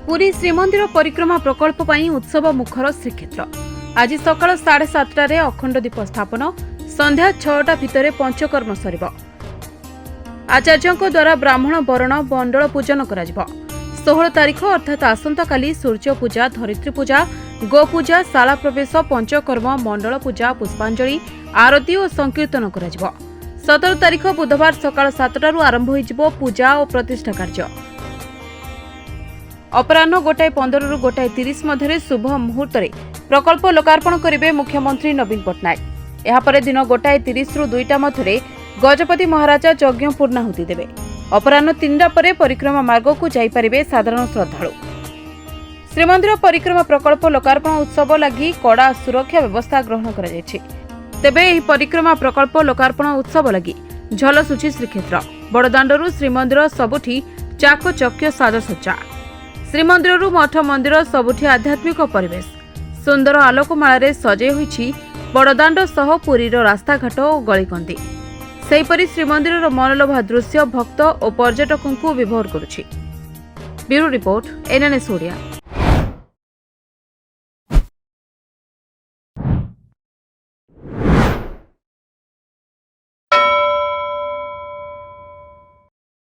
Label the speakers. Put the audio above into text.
Speaker 1: पुरी श्रीमंदिर परिक्रमा प्रकल्प पर उत्सव मुखर श्रीक्षेत्र। आज सकाळ 7:30 अखंड दीप स्थापन, संध्या 6टा भितर पंचकर्म सर। आचार्यों द्वारा ब्राह्मण वरण मंडल पूजन कर 16 तारीख अर्थात आसंता काली सूर्य पूजा, धरित्री पूजा, गोपूजा, शाला प्रवेश, पंचकर्म, मंडल पूजा, पुष्पांजलि, आरती और संकीर्तन कर 17 तारीख बुधवार सकाळ 7टारू आरंभ हो पूजा और प्रतिष्ठा कार्य। अपराह्न 1:15 ରୁ 1:30 मध्य शुभ मुहूर्त प्रकल्प लोकार्पण करेंगे मुख्यमंत्री नवीन पट्टनायक। यापर दिन 1:30 ରୁ 2टा मध्य गजपति महाराजा यज्ञ पूर्णाहुति देवे। अपराह्न 3टा पर परिक्रमा मार्ग को जाइपारे साधारण श्रद्धालु। श्रीमंदिर परिक्रमा प्रकल्प लोकार्पण उत्सव लगी कड़ा सुरक्षा व्यवस्था ग्रहण कर तेबे एही परिक्रमा प्रकल्प लोकार्पण उत्सव लगी झलसुची श्रीक्षेत्र। बड़दाण्डरू श्रीमंदिर सबुठी चाकचक्य साजसज्जा। श्रीमंदिर मठ मंदिर सबुठी आध्यात्मिक परिवेश। सुंदर आलोकमाला सजे होईछि बड़दाण्ड सह पुरीर रास्ताघाट और गलीकंदी। सेहीपरि श्रीमंदिर मनलोभा दृश्य भक्त और पर्यटकों विभोर करुछि। Bureau report, NNS Odia.